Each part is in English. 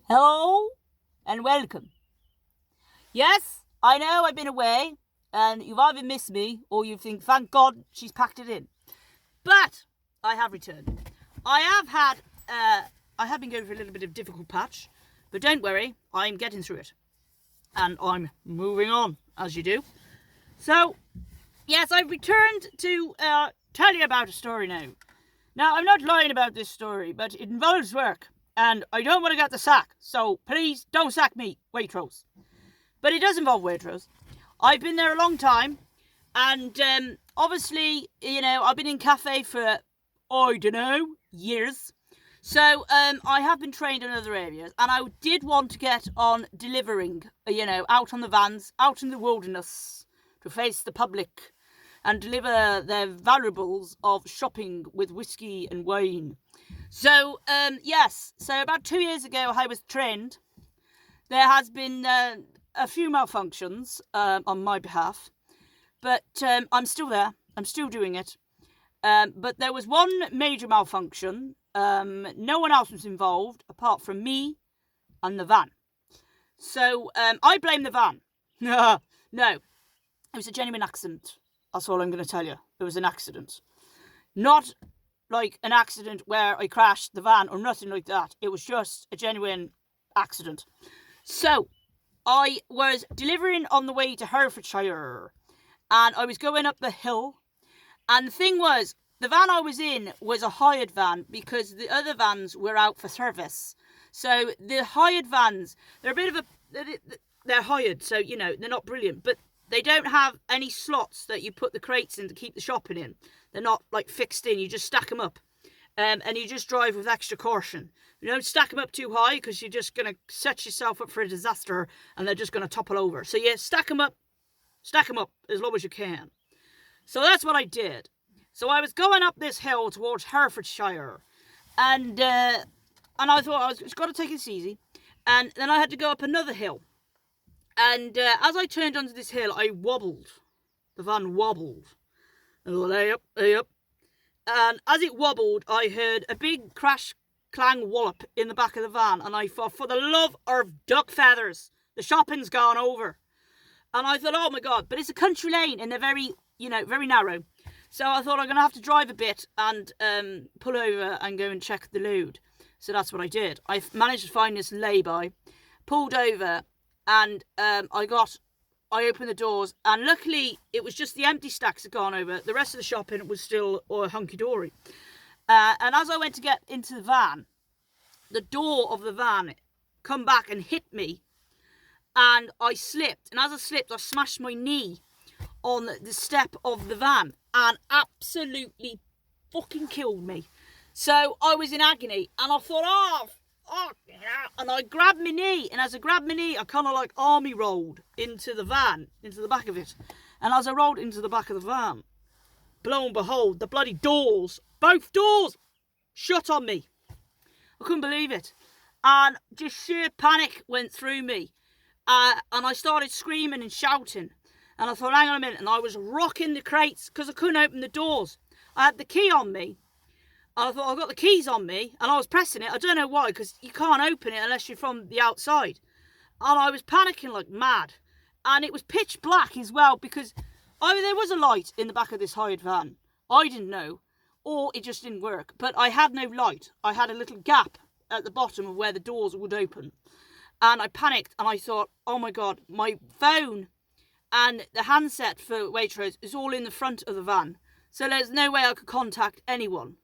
Hello and welcome. Yes, I know I've been away and you've either missed me or you think, thank God she's packed it in. But I have returned. I have been going through a little bit of difficult patch, but don't worry, I'm getting through it. And I'm moving on, as you do. So, yes, I've returned to tell you about a story now. Now, I'm not lying about this story, but it involves work. And I don't want to get the sack, so please don't sack me, Waitrose. But it does involve Waitrose. I've been there a long time, and obviously, I've been in cafe for, I don't know, years. So I have been trained in other areas, and I did want to get on delivering, out on the vans, out in the wilderness, to face the public, and deliver their valuables of shopping with whiskey and wine. So, yes, so about 2 years ago I was trained. There has been a few malfunctions on my behalf, but I'm still there. I'm still doing it. But there was one major malfunction. No one else was involved apart from me and the van. So I blame the van. No, it was a genuine accident. That's all I'm going to tell you. It was an accident. Not like an accident where I crashed the van or nothing like that. It was just a genuine accident. So, I was delivering on the way to Herefordshire, and I was going up the hill, and the thing was, the van I was in was a hired van because the other vans were out for service. So, the hired vans, they're they're hired, so, they're not brilliant, but they don't have any slots that you put the crates in to keep the shopping in. They're not like fixed in. You just stack them up. And you just drive with extra caution. You don't stack them up too high because you're just going to set yourself up for a disaster and they're just going to topple over. So yeah, stack them up as low as you can. So that's what I did. So I was going up this hill towards Herefordshire, and I thought I was just got to take it easy. And then I had to go up another hill. And as I turned onto this hill, I wobbled. The van wobbled. And I thought, hey up. And as it wobbled, I heard a big crash, clang, wallop in the back of the van. And I thought, for the love of duck feathers, the shopping's gone over. And I thought, oh my God, but it's a country lane and they're very, very narrow. So I thought I'm going to have to drive a bit and pull over and go and check the load. So that's what I did. I managed to find this lay-by, pulled over, and I opened the doors, and luckily it was just the empty stacks had gone over. The rest of the shopping was still hunky-dory. And as I went to get into the van, the door of the van come back and hit me, and I slipped. And as I slipped, I smashed my knee on the step of the van, and absolutely fucking killed me. So I was in agony, and I thought, and I grabbed my knee, and as I grabbed my knee, I kind of like army rolled into the van, into the back of it. And as I rolled into the back of the van, lo and behold, the bloody doors, both doors, shut on me. I couldn't believe it. And just sheer panic went through me. And I started screaming and shouting. And I thought, hang on a minute. And I was rocking the crates because I couldn't open the doors. I had the key on me. I thought, I've got the keys on me, and I was pressing it. I don't know why, because you can't open it unless you're from the outside. And I was panicking like mad. And it was pitch black as well, because either there was a light in the back of this hired van, I didn't know, or it just didn't work. But I had no light. I had a little gap at the bottom of where the doors would open. And I panicked, and I thought, oh my God, my phone and the handset for Waitrose is all in the front of the van. So there's no way I could contact anyone.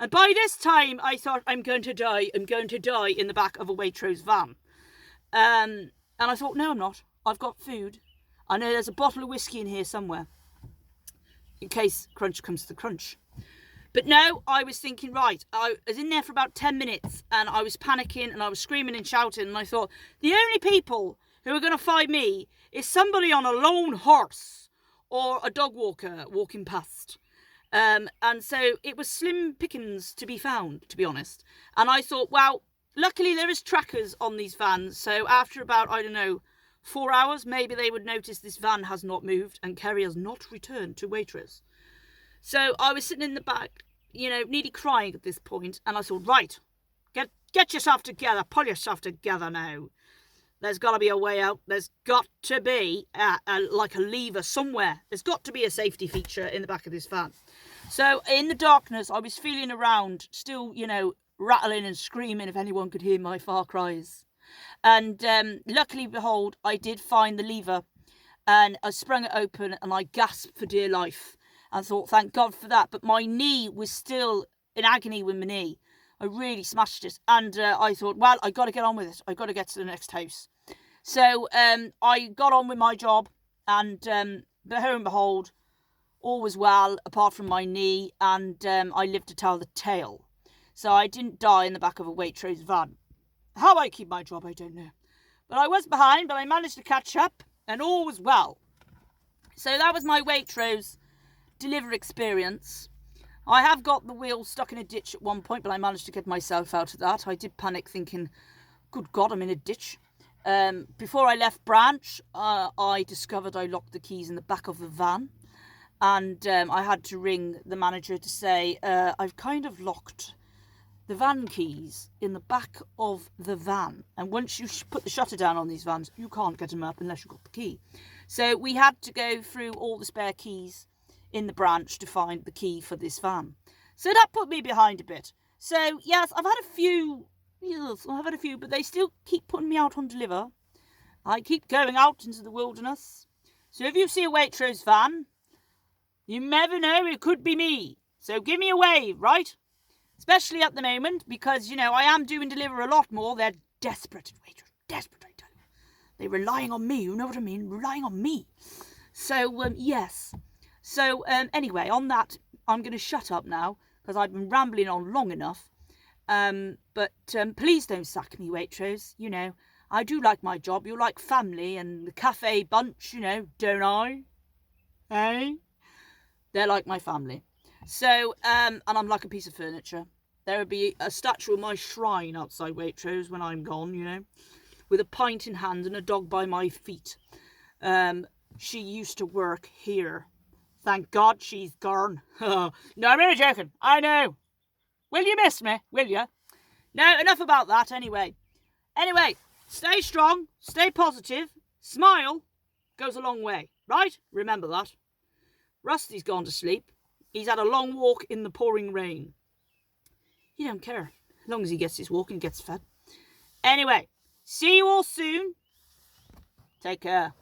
And by this time, I thought, I'm going to die in the back of a Waitrose van. And I thought, no, I'm not. I've got food. I know there's a bottle of whiskey in here somewhere, in case crunch comes to crunch. But no, I was thinking, right, I was in there for about 10 minutes, and I was panicking, and I was screaming and shouting, and I thought, the only people who are going to find me is somebody on a lone horse, or a dog walker walking past. And so it was slim pickings to be found, to be honest. And I thought, well, luckily there is trackers on these vans. So after about, 4 hours, maybe they would notice this van has not moved and Kerry has not returned to Waitrose. So I was sitting in the back, nearly crying at this point. And I thought, right, Get yourself together. Pull yourself together now. There's got to be a way out. There's got to be like a lever somewhere. There's got to be a safety feature in the back of this van. So in the darkness, I was feeling around, still, rattling and screaming if anyone could hear my far cries. And luckily, behold, I did find the lever, and I sprung it open and I gasped for dear life and thought, thank God for that. But my knee was still in agony with my knee. I really smashed it. And I thought, well, I got to get on with it. I got to get to the next house. So I got on with my job, and lo and behold, all was well, apart from my knee, and I lived to tell the tale. So I didn't die in the back of a Waitrose van. How I keep my job, I don't know. But I was behind, but I managed to catch up, and all was well. So that was my Waitrose delivery experience. I have got the wheel stuck in a ditch at one point, but I managed to get myself out of that. I did panic thinking, good God, I'm in a ditch. Before I left branch, I discovered I locked the keys in the back of the van. And I had to ring the manager to say, I've kind of locked the van keys in the back of the van. And once you put the shutter down on these vans, you can't get them up unless you've got the key. So we had to go through all the spare keys in the branch to find the key for this van. So that put me behind a bit. So yes, I've had a few, but they still keep putting me out on deliver. I keep going out into the wilderness. So if you see a Waitrose van, you never know, it could be me. So give me a wave, right? Especially at the moment, because, I am doing deliver a lot more. They're desperate, Waitrose, desperate, I tell you. They're relying on me, you know what I mean? Relying on me. So, yes. So, anyway, on that, I'm going to shut up now, because I've been rambling on long enough. But please don't sack me, Waitrose. I do like my job. You're like family and the cafe bunch, don't I? Eh? They're like my family. So, and I'm like a piece of furniture. There would be a statue of my shrine outside Waitrose when I'm gone, with a pint in hand and a dog by my feet. She used to work here. Thank God she's gone. No, I'm only joking. I know. Will you miss me? Will you? No, enough about that anyway. Anyway, stay strong, stay positive, smile, goes a long way, right? Remember that. Rusty's gone to sleep. He's had a long walk in the pouring rain. He don't care, as long as he gets his walk and gets fed. Anyway, see you all soon. Take care.